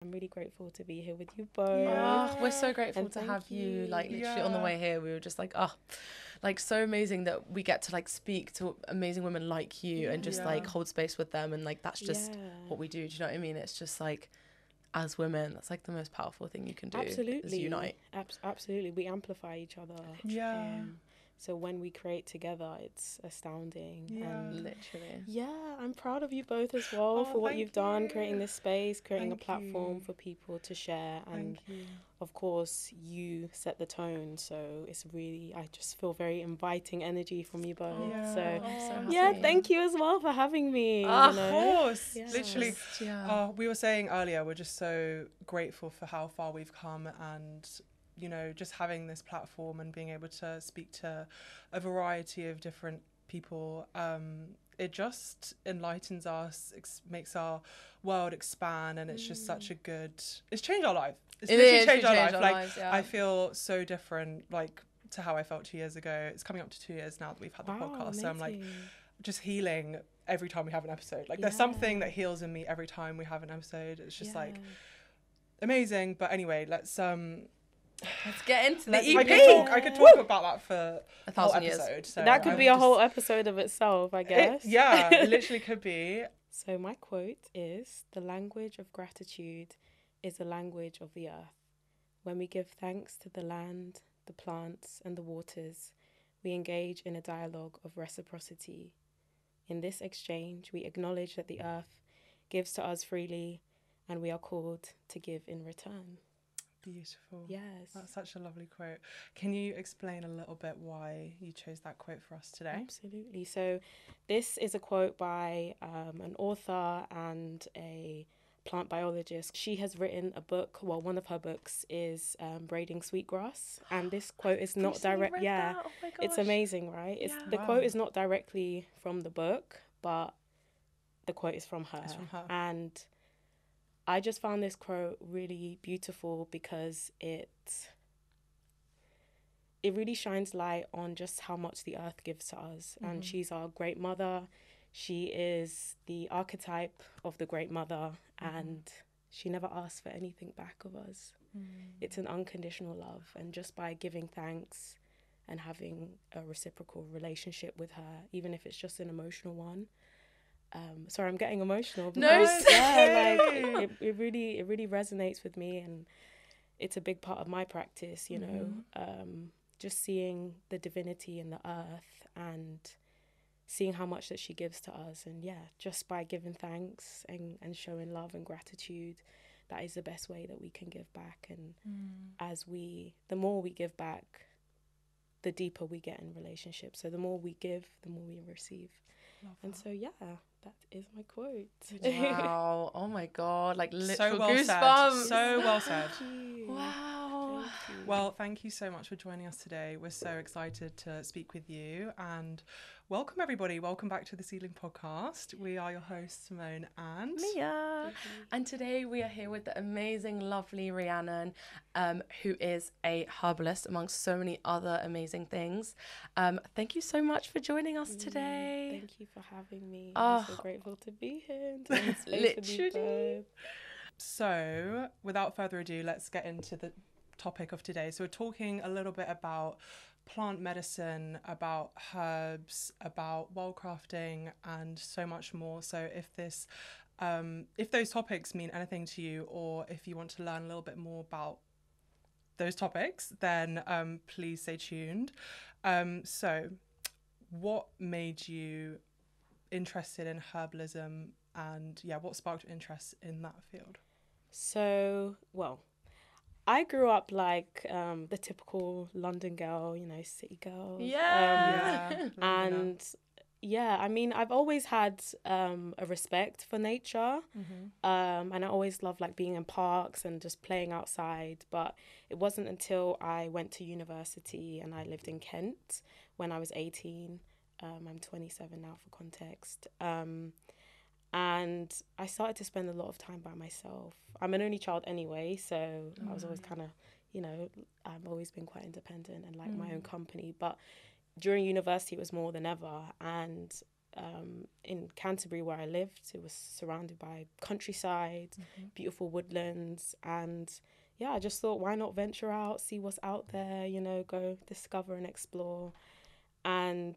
I'm really grateful to be here with you both. Oh, we're so grateful And to thank have you. Like literally Yeah. on the way here, we were just like, oh, like so amazing that we get to like speak to amazing women like you and just Yeah. like hold space with them, and like that's just Yeah. what we do. Do you know what I mean? It's just like, as women, that's like the most powerful thing you can do. Absolutely. Is unite. Absolutely. We amplify each other. Yeah. So when we create together, it's astounding. Yeah. And Literally. yeah, I'm proud of you both as well Oh, for what thank you've done, you. creating this space, creating Thank a platform you. for people to share. And Thank you. of course, you set the tone. So it's really, I just feel very inviting energy from you both. Yeah. So I'm so happy. yeah, thank you as well for having me. Oh, you know? Of course. Yeah. Literally. Yeah. We were saying earlier, we're just so grateful for how far we've come, and you know, just having this platform and being able to speak to a variety of different people, it just enlightens us, makes our world expand, and it's just such a good, it's changed our life. It's literally changed our life. Like, lives, yeah. I feel so different, like, to how I felt 2 years ago. It's coming up to 2 years now that we've had the Wow, podcast. So I'm like, amazing. just healing every time we have an episode. Like, there's Yeah. something that heals in me every time we have an episode. It's just like Yeah. amazing. But anyway, let's get into the let's, EP. I could talk about that for A whole 1,000 years. episode. So That could I be a would whole just- episode of itself, I guess. yeah, it literally could be. So my quote is, "The language of gratitude is the language of the earth. When we give thanks to the land, the plants, and the waters, we engage in a dialogue of reciprocity. In this exchange, we acknowledge that the earth gives to us freely, and we are called to give in return." Beautiful. Yes. That's such a lovely quote. Can you explain a little bit why you chose that quote for us today? Absolutely. So this is a quote by an author and a plant biologist. She has written a book. Well, one of her books is Braiding Sweetgrass, and this quote is not direct. Yeah, Oh my gosh. it's amazing, right? It's the Wow. quote is not directly from the book, but the quote is from her. It's from her. And I just found this quote really beautiful because it really shines light on just how much the earth gives to us. And she's our great mother. She is the archetype of the great mother, and she never asks for anything back of us. It's an unconditional love, and just by giving thanks and having a reciprocal relationship with her, even if it's just an emotional one. Sorry, I'm getting emotional. No, because, yeah, same. like it really resonates with me, and it's a big part of my practice. You know, just seeing the divinity in the earth and seeing how much that she gives to us, and yeah, just by giving thanks and showing love and gratitude, that is the best way that we can give back. And the more we give back, the deeper we get in relationships. So the more we give, the more we receive. And so yeah, that is my quote. Wow. Oh my God. Like literal So well goosebumps. said. So well said. Thank you. Wow. Thank you. Well, thank you so much for joining us today. We're so excited to speak with you, and welcome everybody. Welcome back to the Seedling Podcast. We are your hosts, Simone and Mia. And today we are here with the amazing, lovely Rhiannon, who is a herbalist amongst so many other amazing things. Thank you so much for joining us today. Thank you for having me. Oh. I'm so grateful to be here and to be in space with you Literally. both. So, without further ado, let's get into the topic of today. So we're talking a little bit about plant medicine, about herbs, about wildcrafting, and so much more. So if those topics mean anything to you, or if you want to learn a little bit more about those topics, then please stay tuned. So what made you interested in herbalism, and what sparked your interest in that field? So, well, I grew up like the typical London girl, you know, city girl. And yeah, I mean, I've always had a respect for nature, and I always loved like being in parks and just playing outside. But it wasn't until I went to university and I lived in Kent when I was 18. I'm 27 now for context. And I started to spend a lot of time by myself. I'm an only child anyway, so I was always kind of, you know, I've always been quite independent and like my own company. But during university, it was more than ever. And in Canterbury where I lived. It was surrounded by countryside, beautiful woodlands, and yeah, I just thought, why not venture out, see what's out there, you know, go discover and explore. And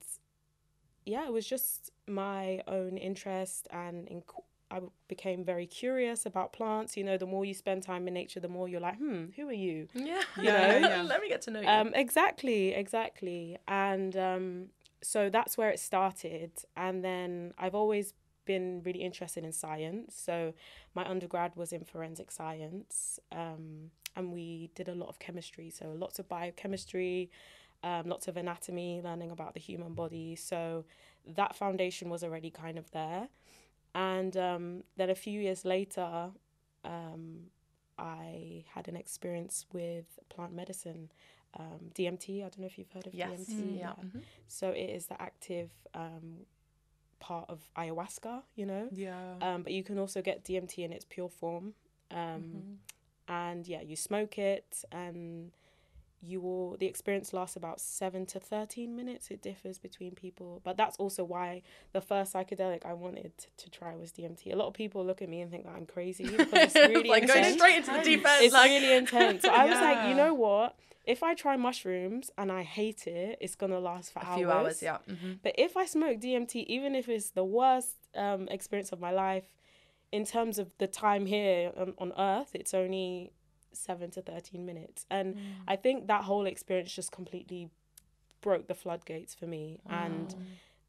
yeah, it was just my own interest, and I became very curious about plants. You know, the more you spend time in nature, the more you're like, who are you? Yeah. You know? Let me get to know you. Exactly. And so that's where it started. And then I've always been really interested in science. So my undergrad was in forensic science, and we did a lot of chemistry. So lots of biochemistry, lots of anatomy, learning about the human body. So that foundation was already kind of there. And then a few years later, I had an experience with plant medicine, DMT. I don't know if you've heard of DMT. Yeah. So it is the active part of ayahuasca, you know. Yeah. But you can also get DMT in its pure form. And yeah, you smoke it, and the experience lasts about 7 to 13 minutes. It differs between people, but that's also why the first psychedelic I wanted to try was DMT. A lot of people look at me and think that I'm crazy because it's really like intense. going straight into the deep end. It's really intense. So I was like, Yeah. you know what? If I try mushrooms and I hate it, it's gonna last for a few hours. Yeah. But if I smoke DMT, even if it's the worst experience of my life, in terms of the time here on Earth, it's only 7 to 13 minutes. And I think that whole experience just completely broke the floodgates for me. And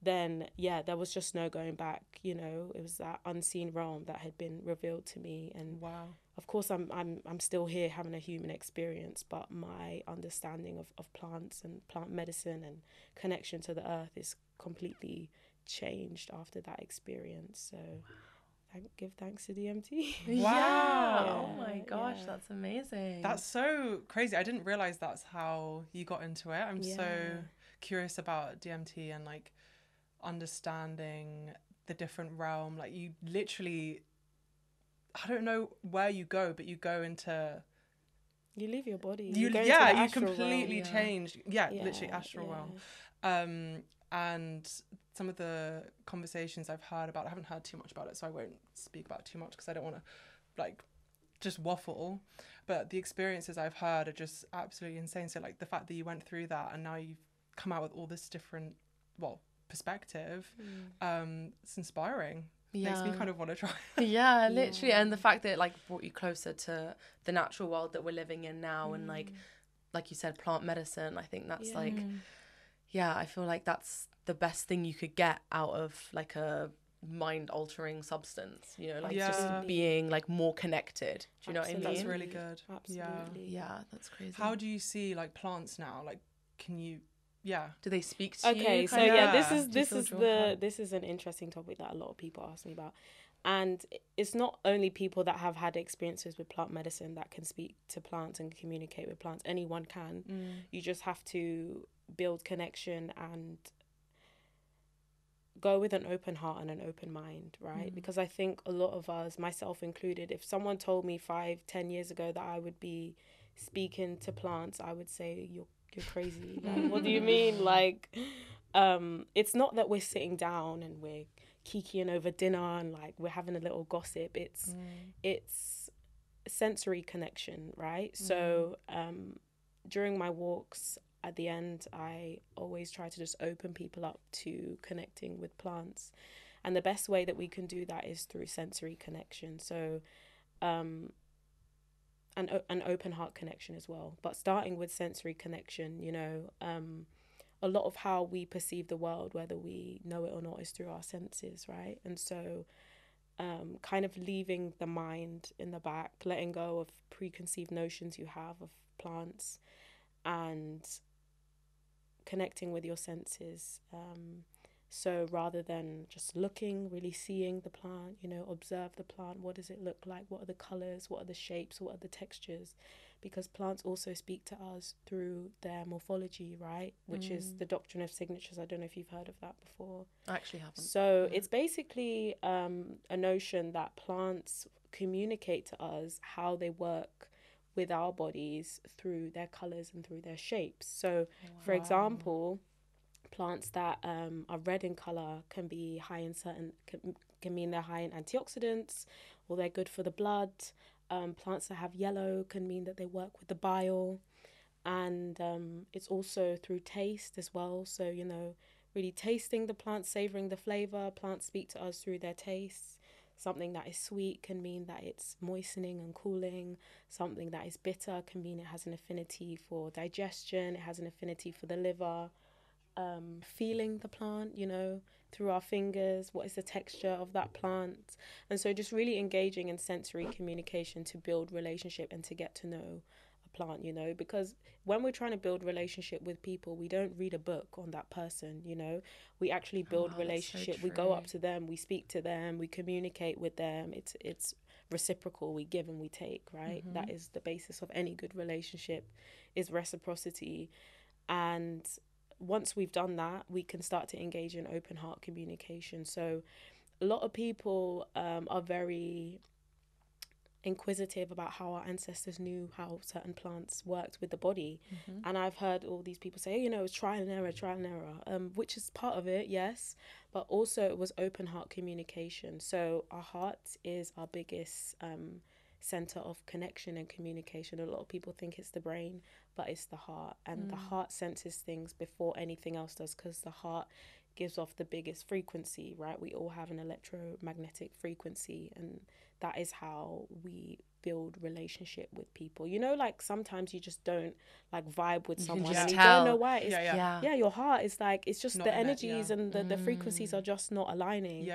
then, yeah, there was just no going back. You know, it was that unseen realm that had been revealed to me. And Wow. of course, I'm still here having a human experience, but my understanding of plants and plant medicine and connection to the earth is completely changed after that experience. So give thanks to DMT. Wow. Yeah. Oh my gosh, that's amazing. That's so crazy. I didn't realize that's how you got into it. I'm so curious about DMT and like understanding the different realm. Like you literally, I don't know where you go, but you go into, you leave your body. You go into the astral completely realm. change. Yeah, literally astral realm. And some of the conversations I've heard about, I haven't heard too much about it, so I won't speak about it too much because I don't want to like just waffle. But the experiences I've heard are just absolutely insane. So like the fact that you went through that and now you've come out with all this different, perspective, it's inspiring. Makes me kind of want to try. Yeah, literally. And the fact that it like brought you closer to the natural world that we're living in now, and like you said, plant medicine, I think that's like, I feel like that's the best thing you could get out of like a mind altering substance, you know, like just being like more connected. Do you know what I mean? That's really good. Absolutely. Yeah, that's crazy. How do you see like plants now? Like, can you do they speak to you? Okay, so this is an interesting topic that a lot of people ask me about. And it's not only people that have had experiences with plant medicine that can speak to plants and communicate with plants. Anyone can. You just have to build connection and go with an open heart and an open mind, right? Because I think a lot of us, myself included, if someone told me 5-10 years ago that I would be speaking to plants, I would say you're crazy. Like, what do you mean? Like, it's not that we're sitting down and we're kikiing over dinner and like we're having a little gossip. It's sensory connection, right? So during my walks at the end, I always try to just open people up to connecting with plants, and the best way that we can do that is through sensory connection. So an open heart connection as well, but starting with sensory connection, you know, a lot of how we perceive the world, whether we know it or not, is through our senses, right? And so kind of leaving the mind in the back, letting go of preconceived notions you have of plants, and connecting with your senses. So rather than just looking, really seeing the plant, you know, observe the plant. What does it look like? What are the colours? What are the shapes? What are the textures? Because plants also speak to us through their morphology, right? Which is the doctrine of signatures. I don't know if you've heard of that before. I actually haven't. So it's basically a notion that plants communicate to us how they work with our bodies through their colours and through their shapes. So, for example, plants that are red in color can be high in can mean they're high in antioxidants, or they're good for the blood. Plants that have yellow can mean that they work with the bile. And it's also through taste as well. So, you know, really tasting the plant, savoring the flavor. Plants speak to us through their tastes. Something that is sweet can mean that it's moistening and cooling. Something that is bitter can mean it has an affinity for digestion. It has an affinity for the liver. Feeling the plant, you know, through our fingers. What is the texture of that plant? And so just really engaging in sensory communication to build relationship and to get to know a plant, you know, because when we're trying to build relationship with people, we don't read a book on that person, you know. We actually build relationship. We go up to them, we speak to them, we communicate with them. It's reciprocal. We give and we take, right? That is the basis of any good relationship, is reciprocity. And once we've done that, we can start to engage in open heart communication. So a lot of people are very inquisitive about how our ancestors knew how certain plants worked with the body. And I've heard all these people say, you know, it's trial and error, which is part of it, yes, but also it was open heart communication. So our heart is our biggest center of connection and communication. A lot of people think it's the brain, but it's the heart, and the heart senses things before anything else does, because the heart gives off the biggest frequency, right? We all have an electromagnetic frequency, and that is how we build relationship with people. You know, like sometimes you just don't like vibe with someone and you don't know why. It's, your heart is like, it's just not the energies and the frequencies are just not aligning.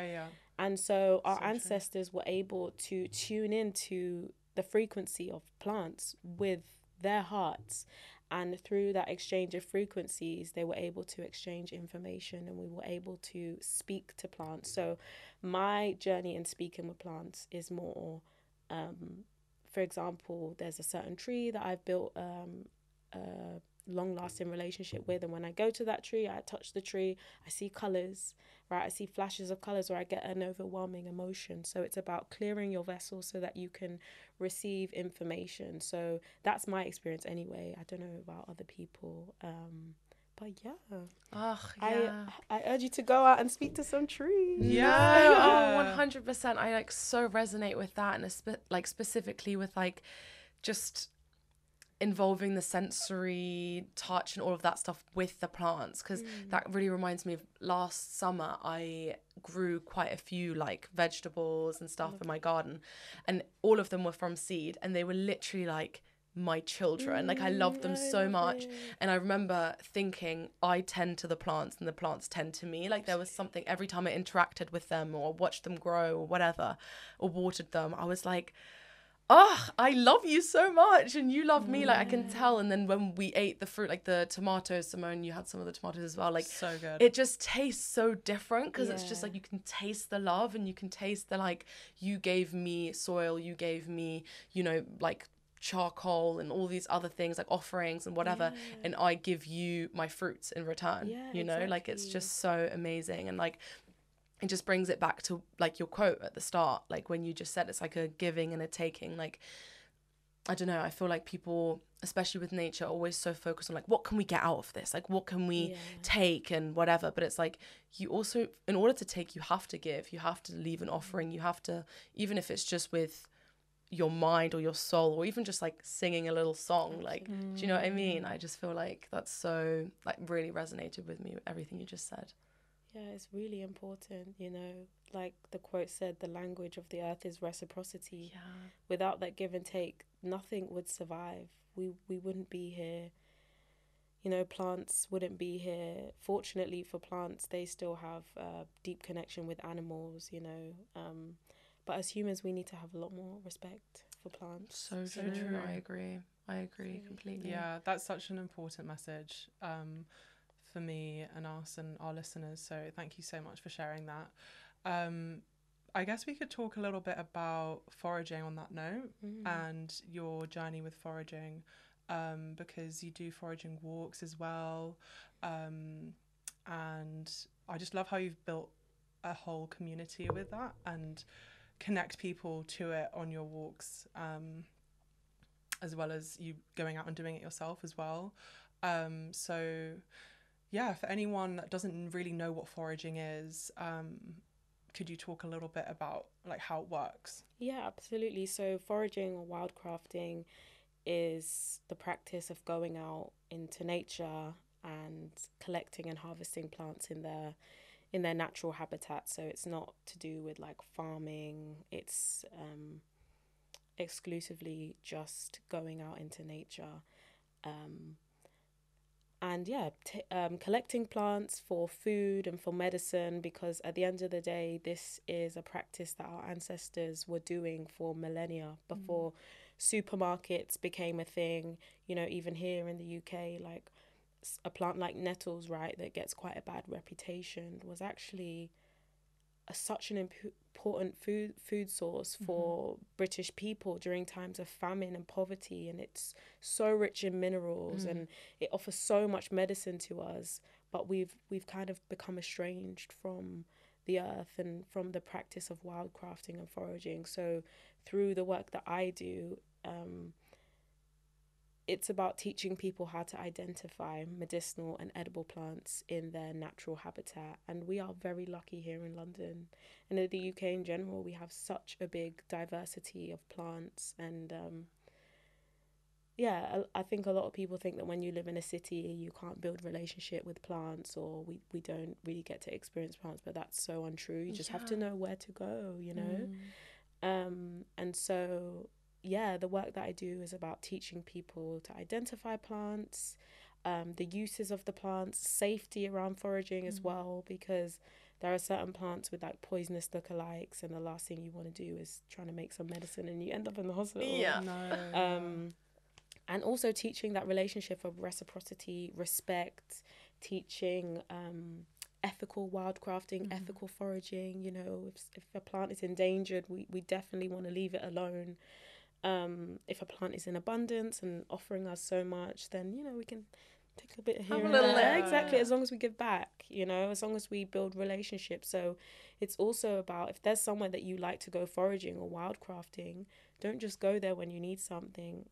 And so our ancestors were able to tune into the frequency of plants with their hearts. And through that exchange of frequencies, they were able to exchange information, and we were able to speak to plants. So my journey in speaking with plants is more, for example, there's a certain tree that I've built a long-lasting relationship with, and when I go to that tree, I touch the tree, I see colors, right? I see flashes of colors, or I get an overwhelming emotion. So it's about clearing your vessel so that you can receive information. So that's my experience anyway. I don't know about other people, but I urge you to go out and speak to some trees. 100%. I like so resonate with that, and like specifically with like just involving the sensory touch and all of that stuff with the plants, because that really reminds me of last summer. I grew quite a few like vegetables and stuff in my garden, and all of them were from seed, and they were literally like my children. Like I loved them so much. And I remember thinking, I tend to the plants and the plants tend to me. Like there was something every time I interacted with them or watched them grow or whatever, or watered them, I was like, oh, I love you so much and you love me, like I can tell. And then when we ate the fruit, like the tomatoes, Simone, you had some of the tomatoes as well, like so good. It just tastes so different, because it's just like you can taste the love, and you can taste the like, you gave me soil, you gave me, you know, like charcoal and all these other things, like offerings and whatever, and I give you my fruits in return, you know, like it's just so amazing. And like it just brings it back to like your quote at the start, like when you just said it's like a giving and a taking. Like I don't know, I feel like people, especially with nature, are always so focused on like, what can we get out of this, like what can we take and whatever, but it's like you also, in order to take, you have to give, you have to leave an offering, you have to, even if it's just with your mind or your soul, or even just like singing a little song. Like do you know what I mean? I just feel like that's so like really resonated with me, everything you just said. Yeah, it's really important, you know, like the quote said, the language of the earth is reciprocity. Without that give and take, nothing would survive. We wouldn't be here, you know, plants wouldn't be here. Fortunately for plants, they still have a deep connection with animals, you know, but as humans, we need to have a lot more respect for plants. So true. I agree completely. Yeah, that's such an important message for me and us and our listeners. So thank you so much for sharing that. I guess we could talk a little bit about foraging on that note and your journey with foraging, because you do foraging walks as well. And I just love how you've built a whole community with that and connect people to it on your walks, as well as you going out and doing it yourself as well. So yeah, for anyone that doesn't really know what foraging is, could you talk a little bit about like how it works? Yeah, absolutely. So foraging or wildcrafting is the practice of going out into nature and collecting and harvesting plants in their natural habitat. So it's not to do with like farming. It's exclusively just going out into nature. And yeah, collecting plants for food and for medicine, because at the end of the day, this is a practice that our ancestors were doing for millennia before supermarkets became a thing. You know, even here in the UK, like a plant like nettles, right, that gets quite a bad reputation, was actually such an important food source for British people during times of famine and poverty, and it's so rich in minerals and it offers so much medicine to us, but we've kind of become estranged from the earth and from the practice of wildcrafting and foraging. So through the work that I do, it's about teaching people how to identify medicinal and edible plants in their natural habitat. And we are very lucky here in London and in the UK in general. We have such a big diversity of plants. And I think a lot of people think that when you live in a city, you can't build relationship with plants, or we don't really get to experience plants. But that's so untrue. You just have to know where to go, you know? And so the work that I do is about teaching people to identify plants, the uses of the plants, safety around foraging as well, because there are certain plants with like poisonous lookalikes, and the last thing you want to do is trying to make some medicine and you end up in the hospital. And also teaching that relationship of reciprocity, respect, teaching ethical wildcrafting, ethical foraging. You know, if a plant is endangered, we definitely want to leave it alone. If a plant is in abundance and offering us so much, then, you know, we can take a bit here and there. Exactly, as long as we give back, you know, as long as we build relationships. So it's also about, if there's somewhere that you like to go foraging or wildcrafting, don't just go there when you need something.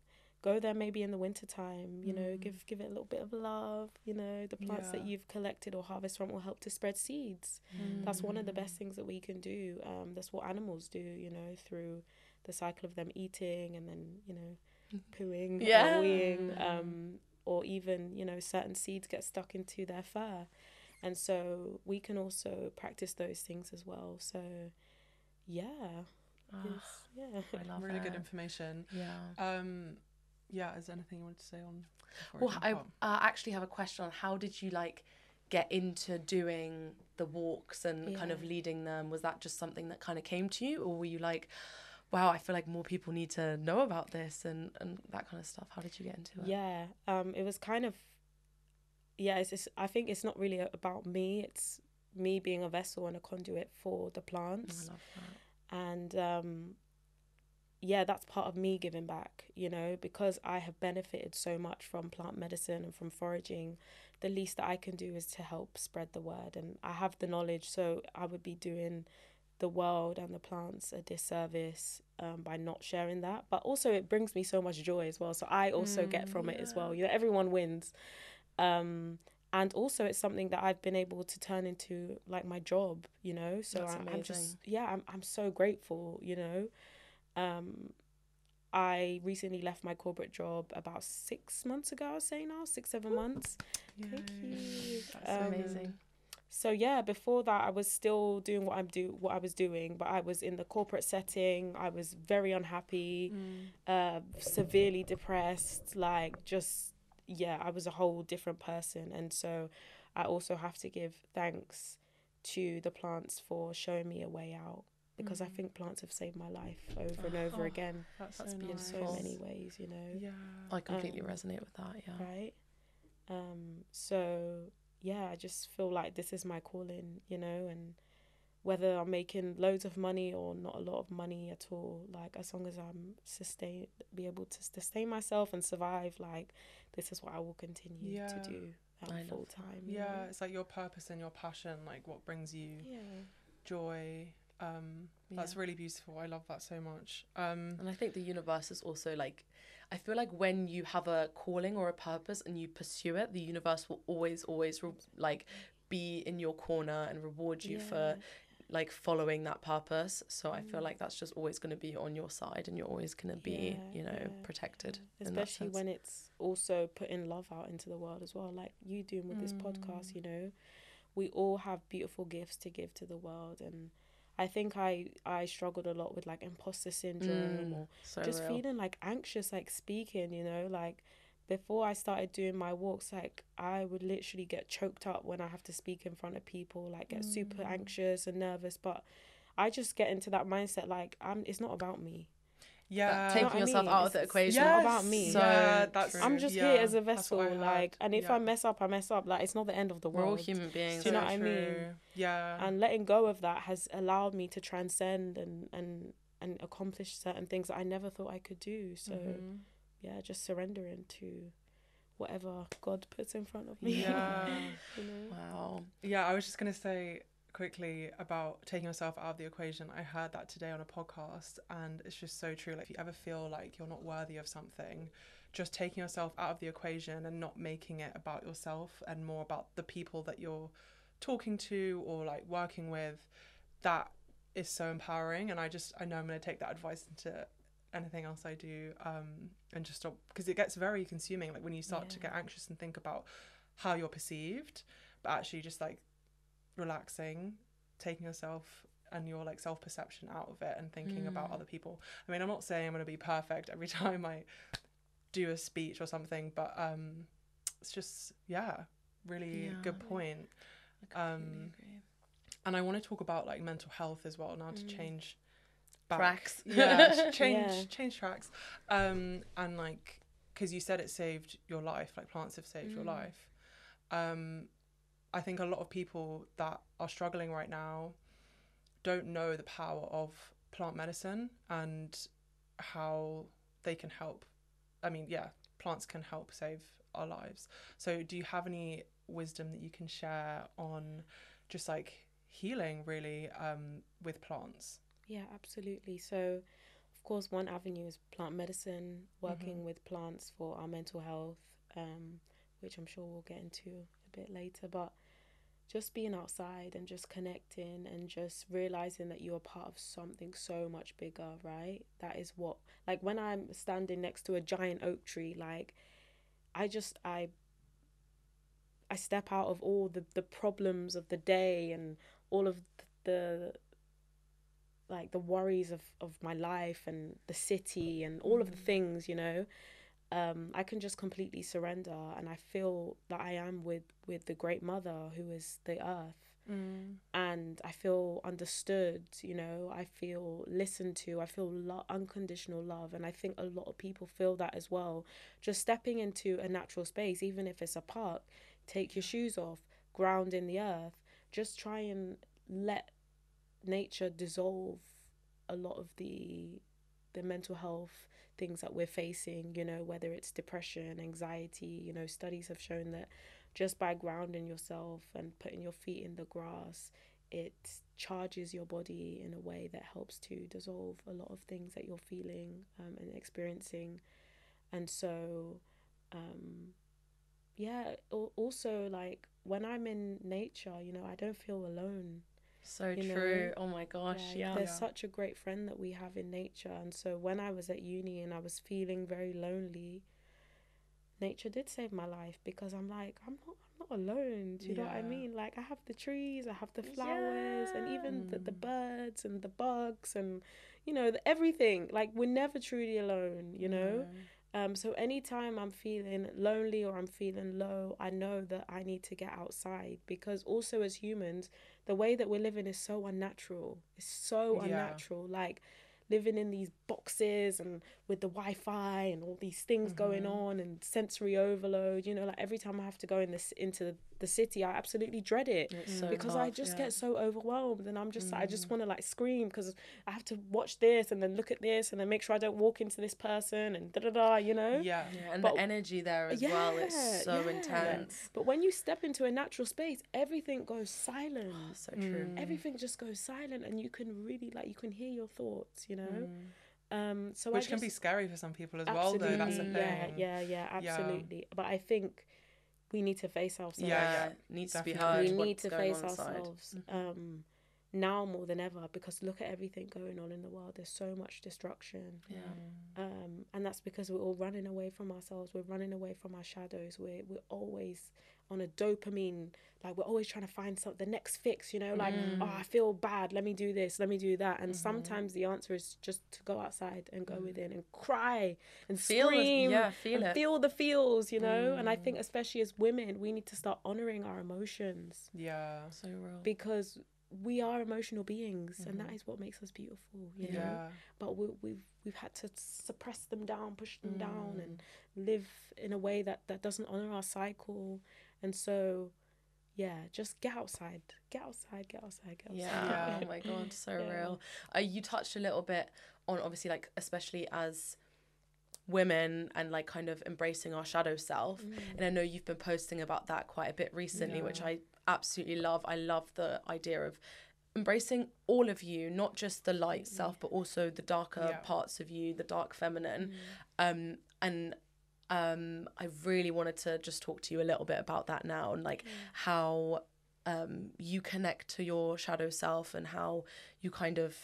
Go there maybe in the winter time, you know, give it a little bit of love. You know, the plants that you've collected or harvest from will help to spread seeds. That's one of the best things that we can do. That's what animals do, you know, through the cycle of them eating and then, you know, pooing or weeing, or even, you know, certain seeds get stuck into their fur. And so we can also practice those things as well. So, I love really it. good information. Is there anything you wanted to say on? Well, I actually have a question on how did you like get into doing the walks and kind of leading them? Was that just something that kind of came to you, or were you like, wow, I feel like more people need to know about this and that kind of stuff? How did you get into it? It was kind of, it's just, I think it's not really about me. It's me being a vessel and a conduit for the plants. I love that. And that's part of me giving back, you know, because I have benefited so much from plant medicine and from foraging. The least that I can do is to help spread the word, and I have the knowledge, so I would be doing the world and the plants a disservice by not sharing that. But also it brings me so much joy as well, so I also get from it as well, you know, everyone wins. And also it's something that I've been able to turn into like my job, you know, so I'm just I'm so grateful, you know. I recently left my corporate job about 6 months ago, I would say now, 6-7 months. Thank you. That's amazing. So before that I was still doing what I was doing, but I was in the corporate setting. I was very unhappy, severely depressed, like just I was a whole different person. And so I also have to give thanks to the plants for showing me a way out, because I think plants have saved my life over and over again. That's in so many ways, you know. Yeah, I completely resonate with that. Yeah. Right. So I just feel like this is my calling, you know, and whether I'm making loads of money or not a lot of money at all, like as long as I'm be able to sustain myself and survive, like this is what I will continue to do full time. It's like your purpose and your passion, like what brings you joy, That's really beautiful. I love that so much. And I think the universe is also like, I feel like when you have a calling or a purpose and you pursue it, the universe will always like be in your corner and reward you for like following that purpose. So I feel like that's just always going to be on your side, and you're always going to be, you know, protected. Especially when it's also putting love out into the world as well, like you doing with this podcast. You know, we all have beautiful gifts to give to the world, and I think I struggled a lot with like imposter syndrome or just feeling like anxious, like speaking, you know, like before I started doing my walks, like I would literally get choked up when I have to speak in front of people, like get super anxious and nervous. But I just get into that mindset, like it's not about me. Yeah, taking yourself out of the equation. It's not about me. So that's I'm just here as a vessel, like, and if I mess up, I mess up. Like, it's not the end of the world. We're all human beings. Do you know what I mean? Yeah. And letting go of that has allowed me to transcend and accomplish certain things that I never thought I could do. So yeah, just surrendering to whatever God puts in front of me. Yeah. You know? Wow. Yeah, I was just gonna say quickly about taking yourself out of the equation. I heard that today on a podcast, and it's just so true. Like, if you ever feel like you're not worthy of something, just taking yourself out of the equation and not making it about yourself and more about the people that you're talking to or like working with, that is so empowering. And I know I'm going to take that advice into anything else I do, and just stop, because it gets very consuming, like when you start to get anxious and think about how you're perceived, but actually just like relaxing, taking yourself and your like self-perception out of it and thinking about other people. I mean, I'm not saying I'm going to be perfect every time I do a speech or something, but it's just really good point. I completely agree. And I want to talk about like mental health as well now, to change back. Tracks. change tracks, and like, because you said it saved your life, like plants have saved your life. I think a lot of people that are struggling right now don't know the power of plant medicine and how they can help. I mean, plants can help save our lives. So do you have any wisdom that you can share on just like healing really with plants? Yeah, absolutely. So of course, one avenue is plant medicine, working with plants for our mental health, which I'm sure we'll get into a bit later. But just being outside and just connecting and just realizing that you're part of something so much bigger, right? That is what, like when I'm standing next to a giant oak tree, like I step out of all the problems of the day and all of the like the worries of my life and the city and all of the things, you know. I can just completely surrender, and I feel that I am with the great mother who is the earth, and I feel understood, you know. I feel listened to. I feel unconditional love, and I think a lot of people feel that as well. Just stepping into a natural space, even if it's a park, take your shoes off, ground in the earth, just try and let nature dissolve a lot of the mental health things that we're facing, you know, whether it's depression, anxiety. You know, studies have shown that just by grounding yourself and putting your feet in the grass, it charges your body in a way that helps to dissolve a lot of things that you're feeling and experiencing. And so also, like when I'm in nature, you know, I don't feel alone. So true. Oh my gosh, There's such a great friend that we have in nature. And so when I was at uni and I was feeling very lonely, nature did save my life, because I'm like, I'm not alone. Do you know what I mean? Like, I have the trees, I have the flowers, and even the birds and the bugs and, you know, everything. Like, we're never truly alone, you know? So anytime I'm feeling lonely or I'm feeling low, I know that I need to get outside, because also as humans, the way that we're living is so unnatural. It's so unnatural. Like living in these boxes and with the Wi-Fi and all these things going on and sensory overload, you know, like every time I have to go into the city, I absolutely dread it because I just get so overwhelmed, and I'm just I just want to like scream because I have to watch this and then look at this and then make sure I don't walk into this person and you know. And the energy there as well, it's so intense. But when you step into a natural space, everything goes silent. So true. Everything just goes silent, and you can really like you can hear your thoughts, you know. So which can be scary for some people as well, though. That's a thing. Yeah, absolutely. But I think we need to face ourselves. Needs definitely. to be heard. We need to face ourselves now more than ever, because look at everything going on in the world. There's so much destruction. And that's because we're all running away from ourselves. We're running away from our shadows. We're always on a dopamine, like we're always trying to find the next fix, you know, like oh, I feel bad, let me do this, let me do that. And sometimes the answer is just to go outside and go within and cry and scream feel the feels, you know. And I think especially as women, we need to start honoring our emotions, so real, because we are emotional beings, and that is what makes us beautiful, you know. But we've had to suppress them down, push them down, and live in a way that doesn't honor our cycle. And so just get outside. Oh my God, so real. You touched a little bit on, obviously, like especially as women and like kind of embracing our shadow self, and I know you've been posting about that quite a bit recently, which I absolutely love. I love the idea of embracing all of you, not just the light self, but also the darker parts of you, the dark feminine. I really wanted to just talk to you a little bit about that now, and like how you connect to your shadow self and how you kind of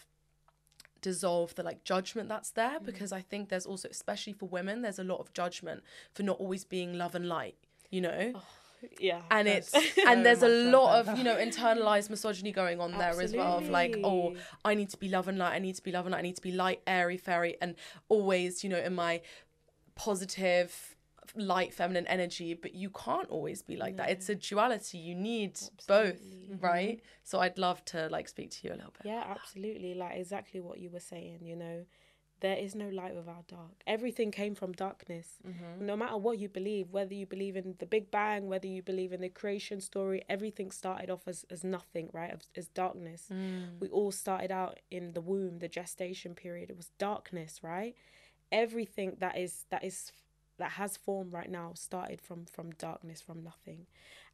dissolve the like judgment that's there, because I think there's also, especially for women, there's a lot of judgment for not always being love and light, you know. And it's and there's a lot of, you know, internalized misogyny going on there as well, of like, oh, I need to be love and light, I need to be love and light, I need to be light, airy, fairy, and always, you know, in my positive light feminine energy. But you can't always be like that. It's a duality. You need both, right? So I'd love to like speak to you a little bit. Absolutely, like exactly what you were saying, you know. There is no light without dark. Everything came from darkness. No matter what you believe, whether you believe in the Big Bang, whether you believe in the creation story, everything started off as nothing, right? As darkness. We all started out in the womb, the gestation period. It was darkness, right? Everything that has form right now started from darkness, from nothing.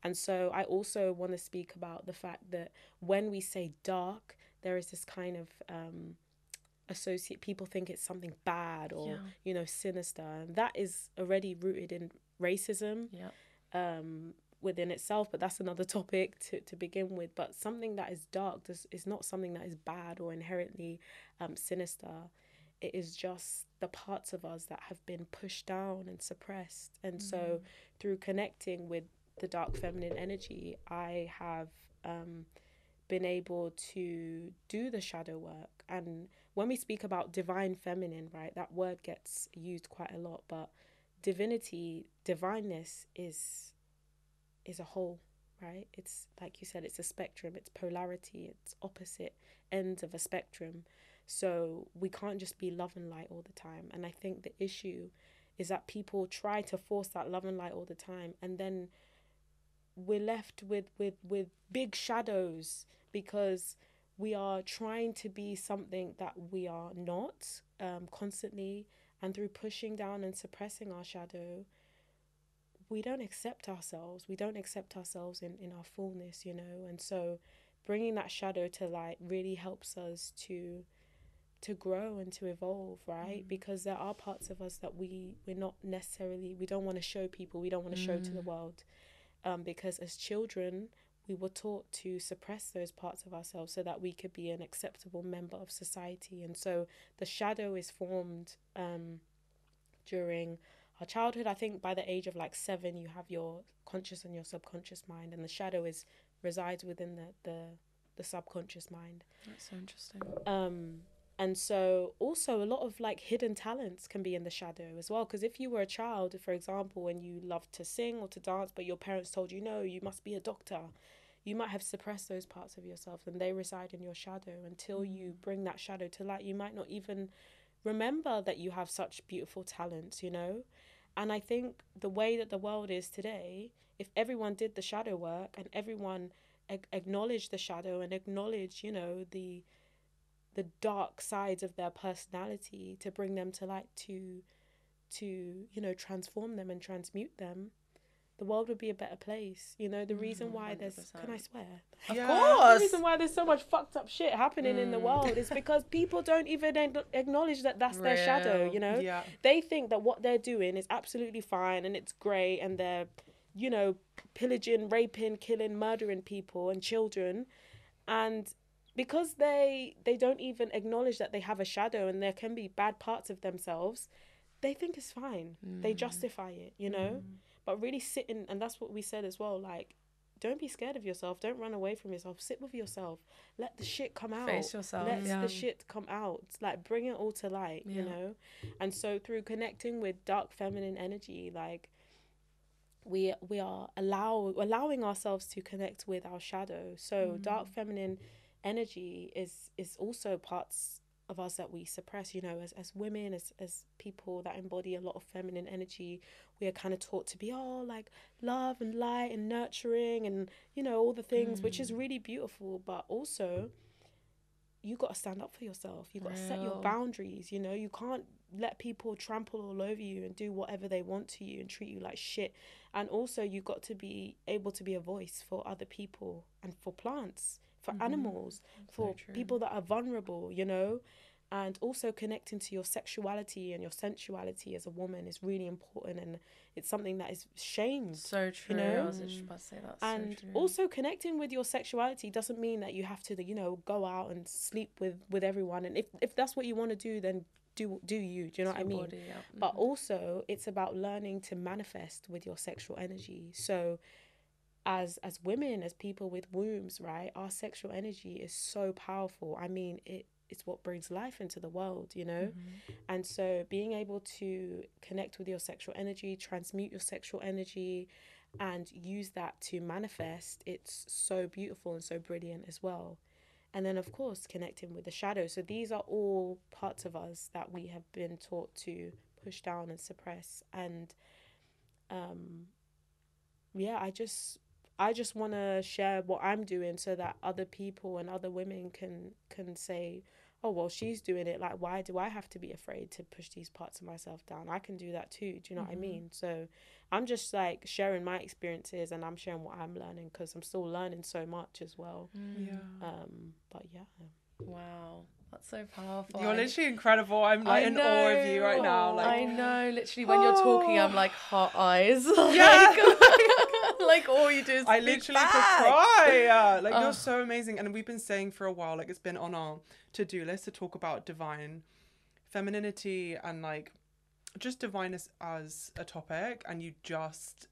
And so I also want to speak about the fact that when we say dark, there is this kind of people think it's something bad or you know, sinister, and that is already rooted in racism within itself, but that's another topic to begin with. But something that is dark is not something that is bad or inherently sinister. It is just the parts of us that have been pushed down and suppressed. And so through connecting with the dark feminine energy, I have been able to do the shadow work. And when we speak about divine feminine, right, that word gets used quite a lot, but divineness is a whole, right? It's like you said, it's a spectrum, it's polarity, it's opposite ends of a spectrum. So we can't just be love and light all the time. And I think the issue is that people try to force that love and light all the time, and then we're left with big shadows because we are trying to be something that we are not, constantly. And through pushing down and suppressing our shadow, we don't accept ourselves. We don't accept ourselves in our fullness, you know. And so bringing that shadow to light really helps us to grow and to evolve, right? Because there are parts of us that we're not necessarily, we don't want to show people, we don't want to show to the world, because as children we were taught to suppress those parts of ourselves so that we could be an acceptable member of society. And so the shadow is formed during our childhood. I think by the age of like 7 you have your conscious and your subconscious mind, and the shadow resides within the subconscious mind. That's so interesting. And so also a lot of like hidden talents can be in the shadow as well. Because if you were a child, for example, and you loved to sing or to dance, but your parents told you, no, you must be a doctor, you might have suppressed those parts of yourself, and they reside in your shadow. Until you bring that shadow to light, you might not even remember that you have such beautiful talents, you know? And I think the way that the world is today, if everyone did the shadow work and everyone acknowledged the shadow and acknowledged, you know, the dark sides of their personality, to bring them to light, to you know, transform them and transmute them, the world would be a better place. You know, the reason why 100%. there's, can I swear? Of course. The reason why there's so much fucked up shit happening in the world is because people don't even acknowledge that that's their shadow, you know? Yeah. They think that what they're doing is absolutely fine and it's great, and they're, you know, pillaging, raping, killing, murdering people and children. And because they don't even acknowledge that they have a shadow and there can be bad parts of themselves, they think it's fine. They justify it, you know? But really sitting, and that's what we said as well, like, don't be scared of yourself. Don't run away from yourself. Sit with yourself. Let the shit come out. Face yourself. Let the shit come out. Like, bring it all to light, you know? And so through connecting with dark feminine energy, like, we are allowing ourselves to connect with our shadow. So dark feminine energy is also parts of us that we suppress, you know, as women, as people that embody a lot of feminine energy. We are kind of taught to be all like love and light and nurturing and, you know, all the things, which is really beautiful. But also, you got to stand up for yourself. You got to set your boundaries, you know. You can't let people trample all over you and do whatever they want to you and treat you like shit. And also, you got to be able to be a voice for other people and for plants, for animals, for people that are vulnerable, you know. And also connecting to your sexuality and your sensuality as a woman is really important, and it's something that is shamed. So true. You know? I was just about to say that. And so true. also connecting with your sexuality doesn't mean that you have to, you know, go out and sleep with everyone. And if that's what you want to do, then do you. Do you know what I mean? Body, But also, it's about learning to manifest with your sexual energy. So as women, as people with wombs, right, our sexual energy is so powerful. I mean, it's what brings life into the world, you know? And so being able to connect with your sexual energy, transmute your sexual energy, and use that to manifest, it's so beautiful and so brilliant as well. And then, of course, connecting with the shadow. So these are all parts of us that we have been taught to push down and suppress. And I just want to share what I'm doing so that other people and other women can say, oh, well, she's doing it. Like, why do I have to be afraid to push these parts of myself down? I can do that too. Do you know what I mean? So I'm just like sharing my experiences, and I'm sharing what I'm learning, because I'm still learning so much as well. But yeah. Wow. That's so powerful. You're literally incredible. I'm like in awe of you right now. Like, I know. Literally, when you're talking, I'm like heart eyes. Yeah. Like all you do is I literally could cry. Like, Oh. you're so amazing. And we've been saying for a while, like, it's been on our to-do list to talk about divine femininity and like just divineness as a topic. And you just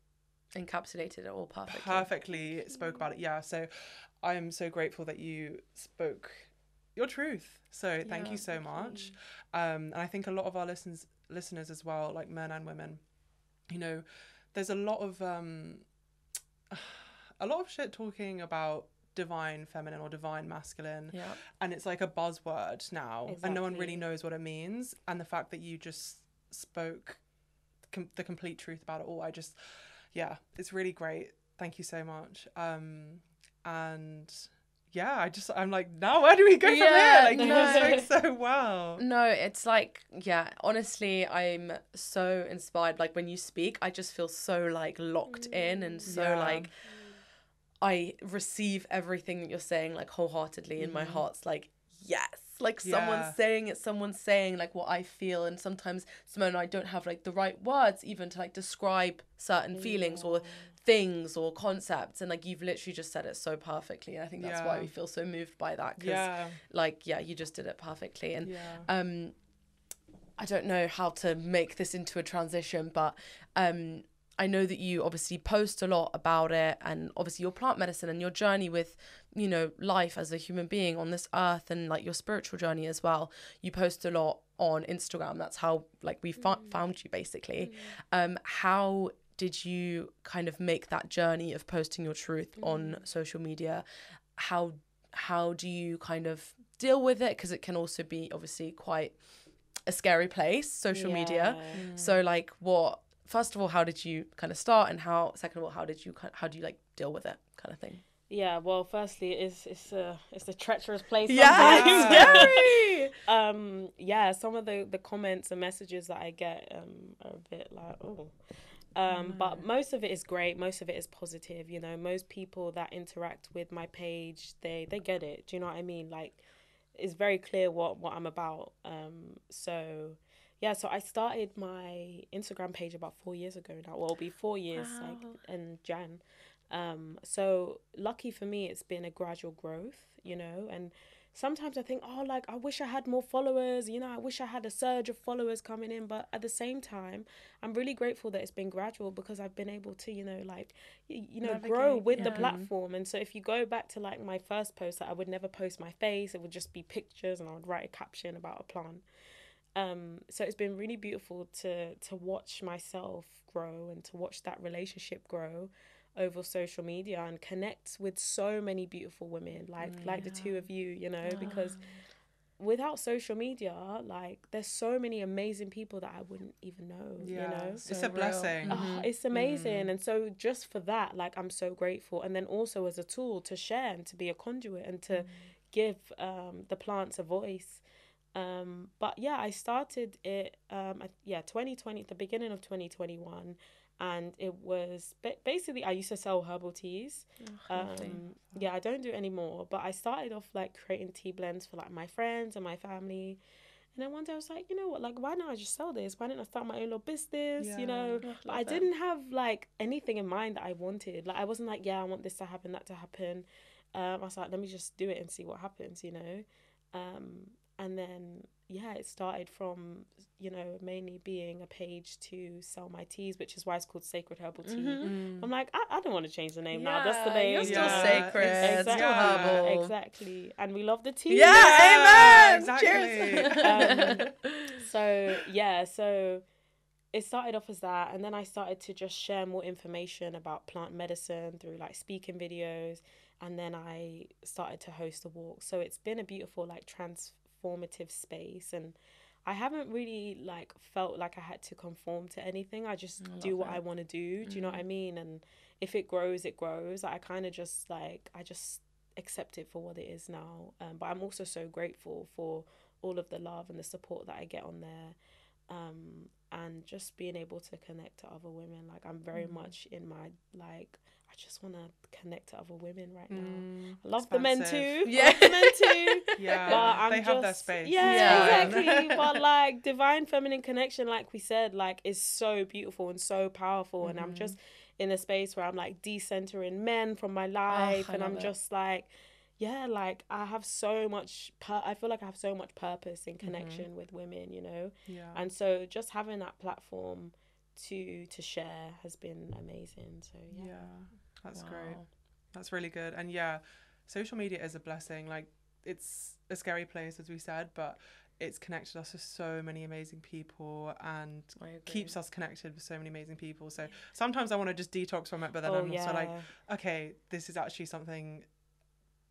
encapsulated it all perfectly spoke about it. Yeah. So I am so grateful that you spoke your truth. So thank you so much. And I think a lot of our listeners as well, like men and women, you know, there's a lot of shit talking about divine feminine or divine masculine, and it's like a buzzword now, and no one really knows what it means. And the fact that you just spoke the complete truth about it all, it's really great. Thank you so much. And yeah, I'm like, now where do we go from here? Like, you just spoke so well. No, it's like, honestly, I'm so inspired. Like, when you speak, I just feel so like locked in, and so like I receive everything that you're saying like wholeheartedly, and my heart's like, yes. Like, someone's saying like what I feel, and sometimes Simone and I don't have like the right words even to like describe certain feelings or things or concepts, and like you've literally just said it so perfectly, and I think that's why we feel so moved by that, because you just did it perfectly. And I don't know how to make this into a transition, but I know that you obviously post a lot about it, and obviously your plant medicine and your journey with, you know, life as a human being on this earth, and like your spiritual journey as well. You post a lot on Instagram. That's how like we found you, basically. How did you kind of make that journey of posting your truth on social media? How do you kind of deal with it? Because it can also be obviously quite a scary place, social media. So like, first of all, how did you kind of start, and second of all, how do you like deal with it, kind of thing? Yeah, well, firstly, it's a treacherous place. Yeah, it's scary. Yeah, some of the comments and messages that I get are a bit like, oh. But most of it is great. Most of it is positive. You know, most people that interact with my page, they get it. Do you know what I mean? Like, it's very clear what I'm about. So I started my Instagram page about 4 years ago now. Well, it'll be 4 years, like in Jan. So lucky for me, it's been a gradual growth, you know, and sometimes I think, oh, like, I wish I had more followers, you know, I wish I had a surge of followers coming in. But at the same time, I'm really grateful that it's been gradual, because I've been able to, you know, like, grow with the platform. And so if you go back to like my first post, that I would never post my face, it would just be pictures and I would write a caption about a plant. So it's been really beautiful to watch myself grow and to watch that relationship grow over social media and connect with so many beautiful women like the two of you, you know, because without social media, like, there's so many amazing people that I wouldn't even know, you know. It's a blessing. It's amazing. And so just for that, like, I'm so grateful. And then also as a tool to share and to be a conduit and to give the plants a voice. But yeah, I started it 2020, the beginning of 2021, and it was basically, I used to sell herbal teas. I don't do it anymore, but I started off like creating tea blends for like my friends and my family. And then one day I was like, you know what, like, why not I just sell this? Why didn't I start my own little business, you know? But I didn't have like anything in mind that I wanted. Like, I wasn't like, I want this to happen, that to happen. I was like, let me just do it and see what happens, you know? And then, it started from, you know, mainly being a page to sell my teas, which is why it's called Sacred Herbal Tea. I'm like, I don't want to change the name now. That's the name. You're still sacred. Exactly. Still herbal. Exactly. And we love the tea. Amen. Exactly. Cheers. So it started off as that. And then I started to just share more information about plant medicine through like speaking videos. And then I started to host a walk. So it's been a beautiful, like, transformative space, and I haven't really like felt like I had to conform to anything. I just do what I want to do. Do you know what I mean? And if it grows, it grows. I kind of just like, I just accept it for what it is now. But I'm also so grateful for all of the love and the support that I get on there, and just being able to connect to other women. Like, I'm very much in my, like, I just want to connect to other women right now. I love the men too. Yeah. Love the men too. But they have their space. Exactly. But like, divine feminine connection, like we said, like, is so beautiful and so powerful. And I'm just in a space where I'm like decentering men from my life, and I'm just like, like, I have so much, I feel like I have so much purpose in connection with women, you know? And so just having that platform to share has been amazing. So that's great. That's really good. And social media is a blessing. Like, it's a scary place, as we said, but it's connected us with so many amazing people and keeps us connected with so many amazing people. So sometimes I want to just detox from it, but then I'm also like, okay, this is actually something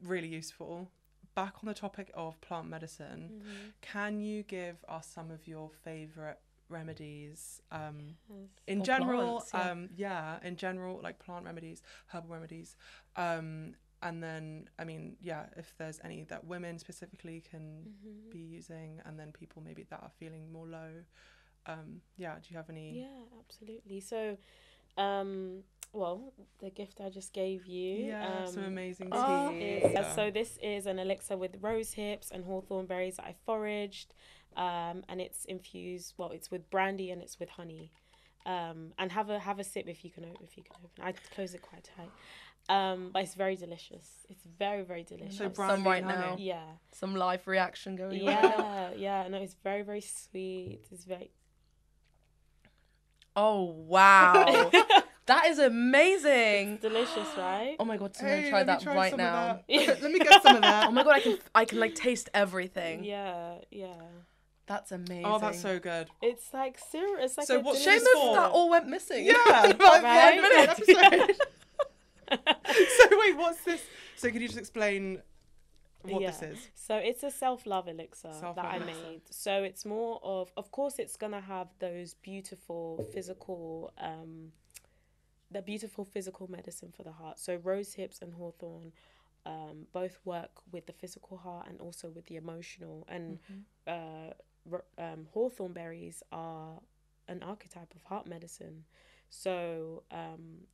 really useful. Back on the topic of plant medicine, can you give us some of your favorite remedies in general? Plants, in general, like plant remedies, herbal remedies, and then, I mean, if there's any that women specifically can be using, and then people maybe that are feeling more low, do you have any? Absolutely. So the gift I just gave you, some amazing tea. So this is an elixir with rose hips and hawthorn berries that I foraged, and it's infused, it's with brandy and it's with honey, and have a sip if you can open. I close it quite tight, but it's very delicious. It's very, very delicious. So brandy some right and honey. now, some live reaction going on. No, it's very, very sweet. It's very. Oh wow. That is amazing. It's delicious, right? Oh my god, Simone, try that right now. Let me get some of that. Oh my god, I can like taste everything. Yeah. That's amazing. Oh, that's so good. It's like cereal. It's like So a what's Shame this if for? that all went missing. Yeah, About right? 5 minutes episode. So wait, what's this? So could you just explain what this is? So it's a self-love elixir Self-love that I elixir. made. So it's more of course, it's gonna have those beautiful physical, the beautiful physical medicine for the heart. So rose hips and hawthorn, both work with the physical heart and also with the emotional. And hawthorn berries are an archetype of heart medicine. So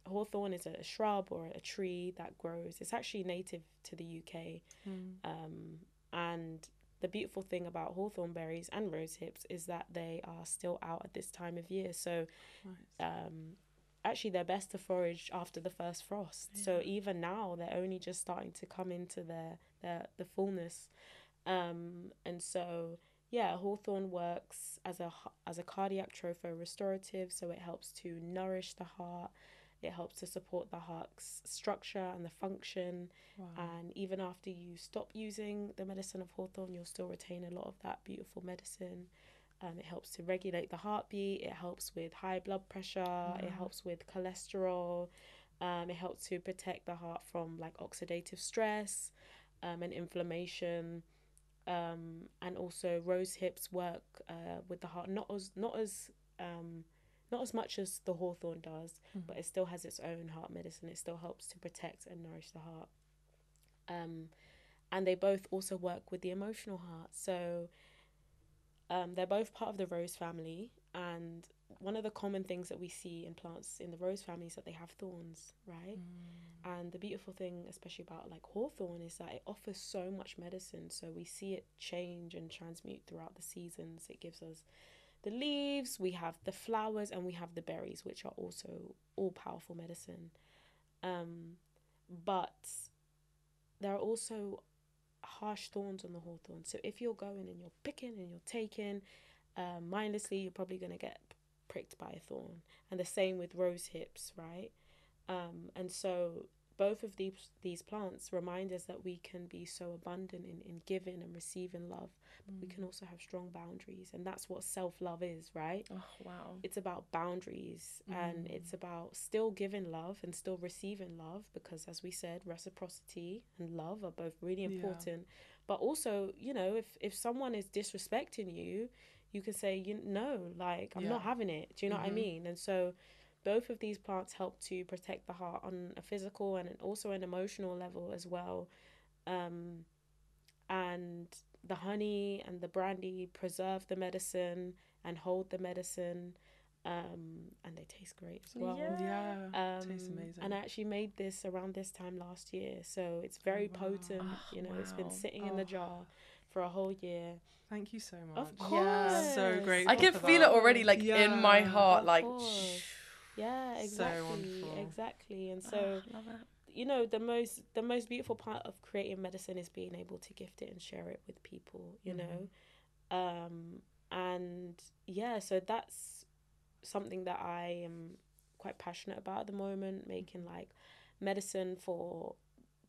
hawthorn is a shrub or a tree that grows. It's actually native to the UK. And the beautiful thing about hawthorn berries and rose hips is that they are still out at this time of year. So actually they're best to forage after the first frost. So even now they're only just starting to come into the fullness. And so hawthorn works as a cardiac tropho restorative, so it helps to nourish the heart. It helps to support the heart's structure and the function. And even after you stop using the medicine of hawthorn, you'll still retain a lot of that beautiful medicine. It helps to regulate the heartbeat. It helps with high blood pressure. It helps with cholesterol. It helps to protect the heart from like oxidative stress and inflammation. And also rose hips work with the heart not as much as the hawthorn does, but it still has its own heart medicine. It still helps to protect and nourish the heart. And they both also work with the emotional heart. So they're both part of the rose family, and one of the common things that we see in plants in the rose family is that they have thorns, right? And the beautiful thing, especially about like hawthorn, is that it offers so much medicine. So we see it change and transmute throughout the seasons. It gives us the leaves, we have the flowers, and we have the berries, which are also all powerful medicine. But there are also harsh thorns on the hawthorn. So if you're going and you're picking and you're taking mindlessly, you're probably going to get pricked by a thorn. And the same with rose hips, right? And so both of these plants remind us that we can be so abundant in giving and receiving love, but we can also have strong boundaries. And that's what self-love is, right? Oh, wow. It's about boundaries, and it's about still giving love and still receiving love, because as we said, reciprocity and love are both really important. But also, you know, if someone is disrespecting you, you can say, no, like, I'm not having it. Do you know what I mean? And so both of these plants help to protect the heart on a physical and also an emotional level as well. And the honey and the brandy preserve the medicine and hold the medicine. And they taste great as well. Tastes amazing. And I actually made this around this time last year, so it's very potent. It's been sitting in the jar for a whole year. Thank you so much. Of course. So grateful. I can feel it already, like in my heart, like. Yeah, exactly, exactly. And so, love it. You know, the most beautiful part of creating medicine is being able to gift it and share it with people. You know, and so that's something that I am quite passionate about at the moment, making like medicine for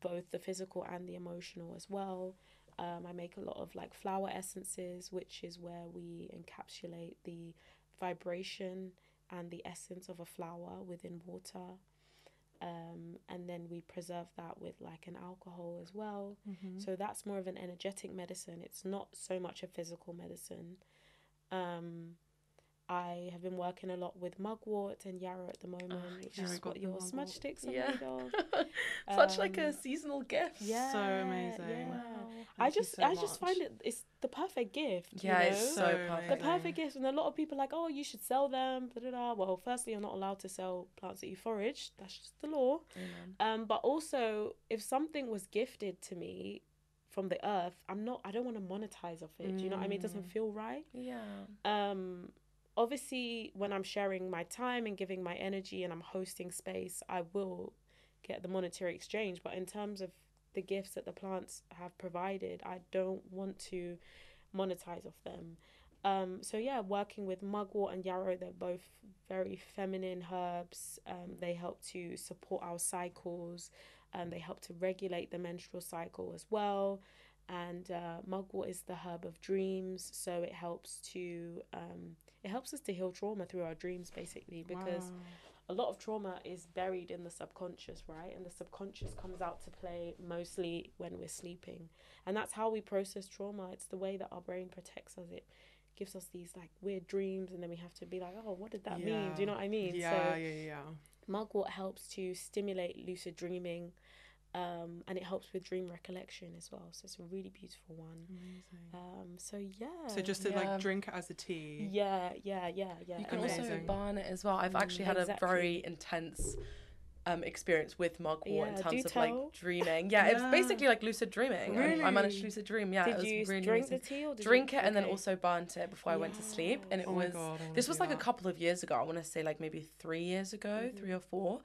both the physical and the emotional as well. I make a lot of like flower essences, which is where we encapsulate the vibration and the essence of a flower within water. And then we preserve that with like an alcohol as well. So that's more of an energetic medicine. It's not so much a physical medicine. I have been working a lot with mugwort and yarrow at the moment, which is what your smudge sticks are made of. Such like a seasonal gift. Yeah, so amazing. Yeah. Wow. I just find it's the perfect gift. Yeah, you know? it's so perfect. The perfect gift. And a lot of people are like, oh, you should sell them. Well, firstly, you're not allowed to sell plants that you forage. That's just the law. But also, if something was gifted to me from the earth, I don't want to monetize off it. Do you know what I mean? It doesn't feel right. Yeah. Obviously, when I'm sharing my time and giving my energy and I'm hosting space, I will get the monetary exchange. But in terms of the gifts that the plants have provided, I don't want to monetize off them. Working with mugwort and yarrow, they're both very feminine herbs. They help to support our cycles. They help to regulate the menstrual cycle as well. And mugwort is the herb of dreams, so it helps us to heal trauma through our dreams, basically, because a lot of trauma is buried in the subconscious, right? And the subconscious comes out to play mostly when we're sleeping, and that's how we process trauma. It's the way that our brain protects us. It gives us these like weird dreams, and then we have to be like, oh, what did that mean? Do you know what I mean? Yeah. Mugwort helps to stimulate lucid dreaming, and it helps with dream recollection as well. So it's a really beautiful one. Amazing. So yeah. So just to like drink it as a tea. Yeah. You can also Amazing. burn it as well. I've actually had a very intense experience with mugwort in terms of like dreaming. Yeah, it's basically like lucid dreaming. Really? I managed to lucid dream. Yeah, Did it was you really drink amazing. the tea or drink it and then also burnt it before I went to sleep. And it Oh my was God, I wanna this was do like a that. couple of years ago. I want to say like maybe 3 years ago, 3 or 4.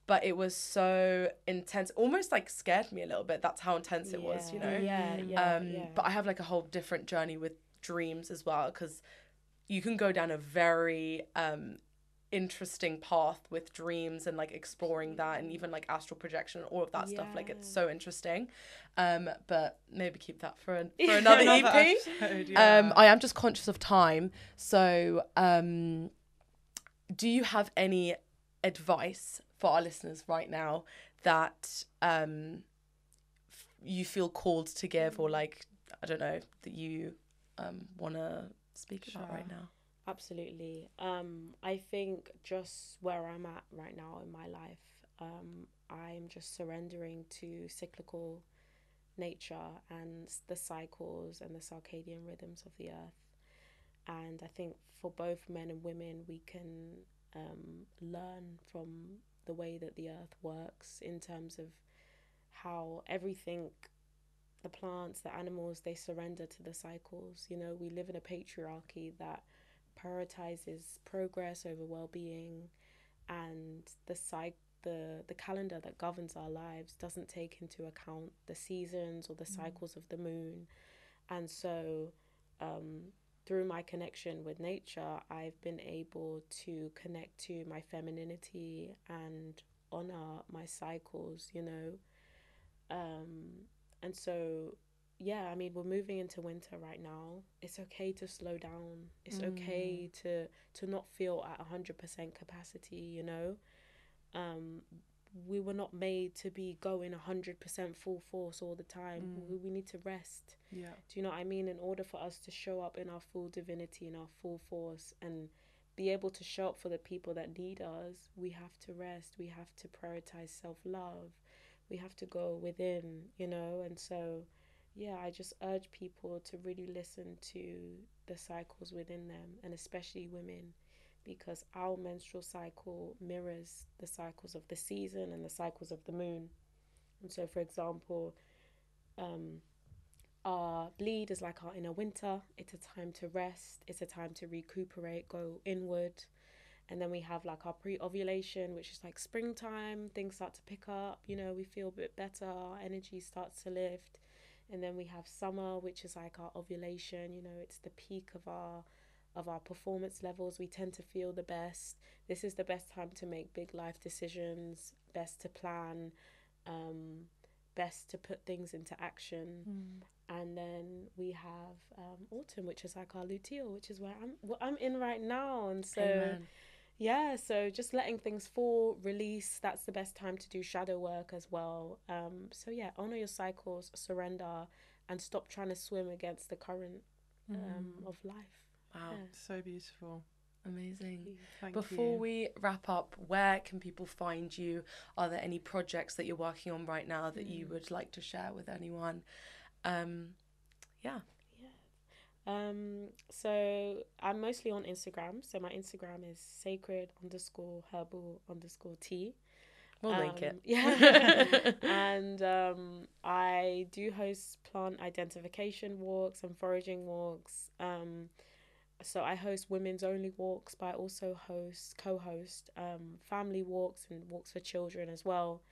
But it was so intense, almost like scared me a little bit. That's how intense it was, you know. Yeah. But I have like a whole different journey with dreams as well, because you can go down a very interesting path with dreams and like exploring that, and even like astral projection and all of that stuff. Like it's so interesting. But maybe keep that for another EP. Episode, I am just conscious of time, so do you have any advice for our listeners right now that you feel called to give, or like, I don't know, that you want to speak about right now? Absolutely. I think just where I'm at right now in my life, I'm just surrendering to cyclical nature and the cycles and the circadian rhythms of the earth. And I think for both men and women, we can learn from the way that the earth works in terms of how everything, the plants, the animals, they surrender to the cycles. You know, we live in a patriarchy that prioritizes progress over well-being, and the calendar that governs our lives doesn't take into account the seasons or the cycles of the moon. And so through my connection with nature, I've been able to connect to my femininity and honor my cycles, you know. And so yeah, I mean, we're moving into winter right now. It's okay to slow down. It's okay to not feel at 100% capacity, you know. We were not made to be going 100% full force all the time. We need to rest. Yeah. Do you know what I mean? In order for us to show up in our full divinity, in our full force, and be able to show up for the people that need us, we have to rest. We have to prioritize self-love. We have to go within, you know. And so yeah, I just urge people to really listen to the cycles within them, and especially women, because our menstrual cycle mirrors the cycles of the season and the cycles of the moon. And so, for example, our bleed is like our inner winter. It's a time to rest. It's a time to recuperate, go inward. And then we have like our pre-ovulation, which is like springtime. Things start to pick up, you know, we feel a bit better. Our energy starts to lift. And then we have summer, which is like our ovulation. You know, it's the peak of our performance levels. We tend to feel the best. This is the best time to make big life decisions, best to plan, best to put things into action. And then we have autumn, which is like our luteal, which is where I'm in right now. And so Amen. yeah, so just letting things fall, release, that's the best time to do shadow work as well. So yeah, honor your cycles, surrender, and stop trying to swim against the current of life. Wow. Yeah. So beautiful. Amazing. Thank Before you. we wrap up, where can people find you? Are there any projects that you're working on right now that you would like to share with anyone? Yeah. So I'm mostly on Instagram. So my Instagram is sacred_herbal_tea. We'll link it. Yeah. And I do host plant identification walks and foraging walks. So I host women's only walks, but I also co-host family walks and walks for children as well.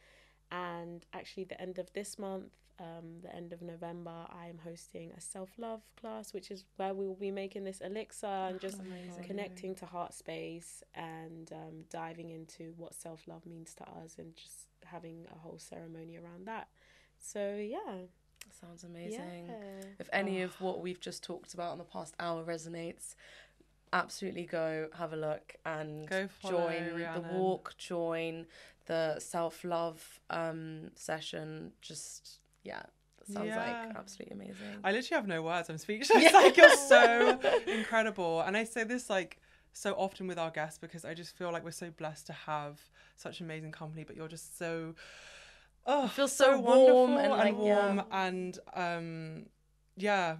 And actually the end of this month, the end of November, I am hosting a self-love class, which is where we will be making this elixir and just connecting to heart space and diving into what self-love means to us and just having a whole ceremony around that. So yeah. Sounds amazing. Yeah. If any of what we've just talked about in the past hour resonates, absolutely go have a look and Go follow join Rhiannon. the walk, join the self-love session. Just, that sounds like absolutely amazing. I literally have no words. I'm speechless. Like, you're so incredible. And I say this like so often with our guests because I just feel like we're so blessed to have such amazing company, but you're just so I feel so wonderful warm and warm and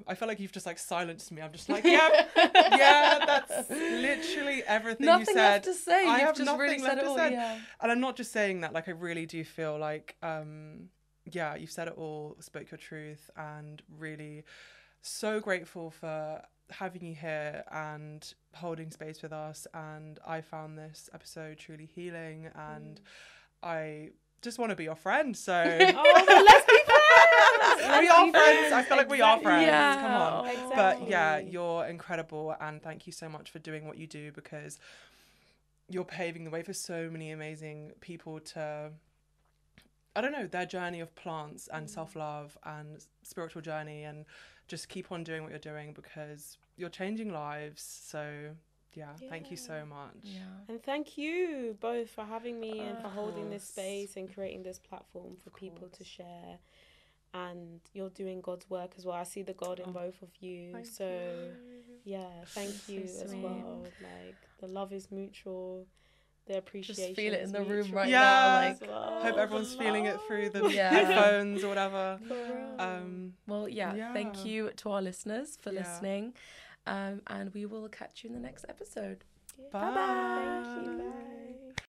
I feel like you've just like silenced me. I'm just like, that's literally everything nothing you said. left to say. I You've have just nothing really left said it to all. say. Yeah. And I'm not just saying that, like I really do feel like you've said it all, spoke your truth, and really so grateful for having you here and holding space with us. And I found this episode truly healing, and I just want to be your friend. So Let's be friends. We are friends. I feel like we are friends. Yeah. Come on. Exactly. But yeah, you're incredible, and thank you so much for doing what you do, because you're paving the way for so many amazing people to, I don't know, their journey of plants and self-love and spiritual journey, and just keep on doing what you're doing because you're changing lives. So thank you so much. Yeah. And thank you both for having me and for holding this space and creating this platform for people to share. And you're doing God's work as well. I see the God in both of you. Thank you So as sweet. well. Like, the love is mutual. The appreciation Just feel it is in the room mutual right Yeah. now. Like, Hope everyone's feeling it through the Yeah. headphones or whatever. well, thank you to our listeners for listening. And we will catch you in the next episode. Bye. Thank you. Bye.